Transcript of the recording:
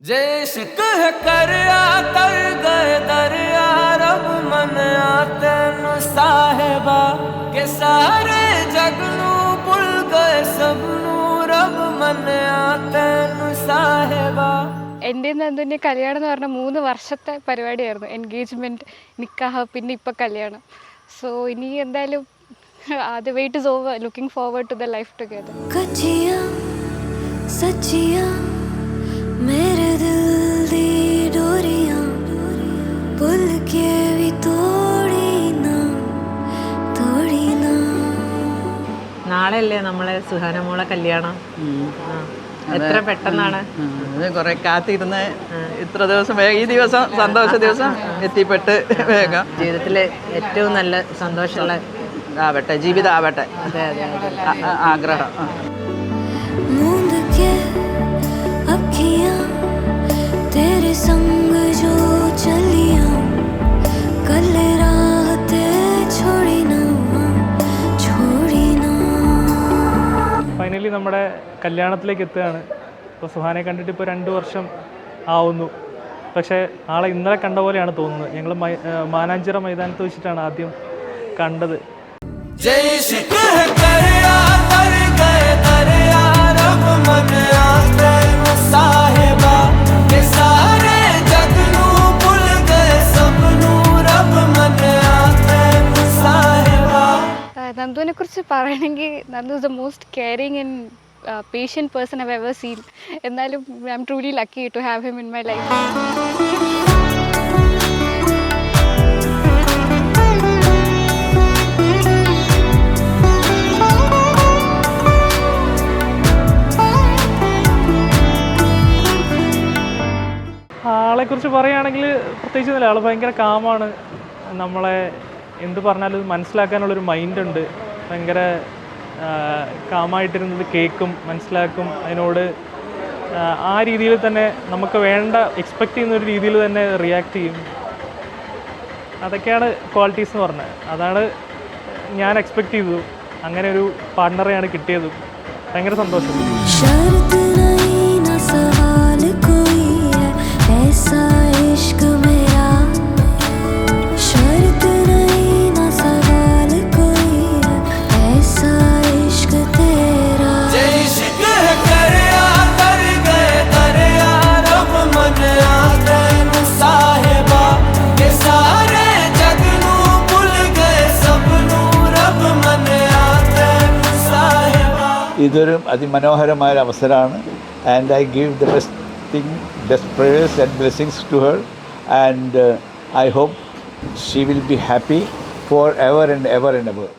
इश्क है करया तर गए दरिया रब मन तेन साहेबा के सारे जग नू भुल गए सबनू रब मन तेन साहेबा. എൻ്റെ നന്ദുവിൻ്റെ കല്യാണം എന്ന് പറഞ്ഞാൽ 3 വർഷത്തെ പരിപാടിയായിരുന്നു. എൻഗേജ്മെൻറ്റ്, നിക്കാഹ്, പിന്നെ ഇപ്പോൾ കല്യാണം. സോ ഇനി എന്തായാലും the wait is over. Looking forward to the life together. कच्चियां सच्चियां मेरे दिल दी डोरियां पुल के भी तोड़ी ना നാളെയല്ലേ നമ്മളെ സുഹാന മോളെ കല്യാണം. എത്ര പെട്ടെന്നാണ് കുറെ കാത്തിരുന്ന് ഇത്ര ദിവസം വേഗം ഈ ദിവസം സന്തോഷ ദിവസം എത്തിപ്പെട്ട് വേഗം ജീവിതത്തിലെ ഏറ്റവും നല്ല സന്തോഷമുള്ള ആവട്ടെ, ജീവിതം ആവട്ടെ, അതെ അതെ അതെ ആഗ്രഹം. मूंद के अखियां तेरे संग जो चलियां कल रात छोड़ी ना. ഫൈനലി നമ്മുടെ കല്യാണത്തിലേക്ക് എത്തുകയാണ്. ഇപ്പോൾ സുഹാനെ കണ്ടിട്ട് ഇപ്പോൾ 2 വർഷം ആവുന്നു. പക്ഷേ ആളെ ഇന്നലെ കണ്ട പോലെയാണ് തോന്നുന്നത്. ഞങ്ങൾ മാനാഞ്ചിറ മൈതാനത്ത് വെച്ചിട്ടാണ് ആദ്യം കണ്ടത്. നന്ദുവിനെ കുറിച്ച് പറയണമെങ്കിൽ Nandu is the most caring and patient person I've ever seen. എന്നാലും I'm truly lucky to have him in my life. ആളെക്കുറിച്ച് പറയുകയാണെങ്കിൽ പ്രത്യേകിച്ചൊന്നുമില്ല. ആൾ ഭയങ്കര കാമാണ്. നമ്മളെ എന്ത് പറഞ്ഞാലും മനസ്സിലാക്കാനുള്ളൊരു മൈൻഡുണ്ട്. ഭയങ്കര കാമായിട്ടിരുന്നത് കേൾക്കും, മനസ്സിലാക്കും. അതിനോട് ആ രീതിയിൽ തന്നെ നമുക്ക് വേണ്ട എക്സ്പെക്റ്റ് ചെയ്യുന്നൊരു രീതിയിൽ തന്നെ റിയാക്ട് ചെയ്യും. അതൊക്കെയാണ് ക്വാളിറ്റീസ് എന്ന് പറഞ്ഞത്. അതാണ് ഞാൻ എക്സ്പെക്റ്റ് ചെയ്തത്. അങ്ങനെ ഒരു പാർട്ട്ണറെയാണ് കിട്ടിയത്. ഭയങ്കര സന്തോഷം. ഇതൊരു അതിമനോഹരമായ അവസരമാണ്. And I give the best prayers and blessings to her and I hope she will be happy for ever and ever and ever.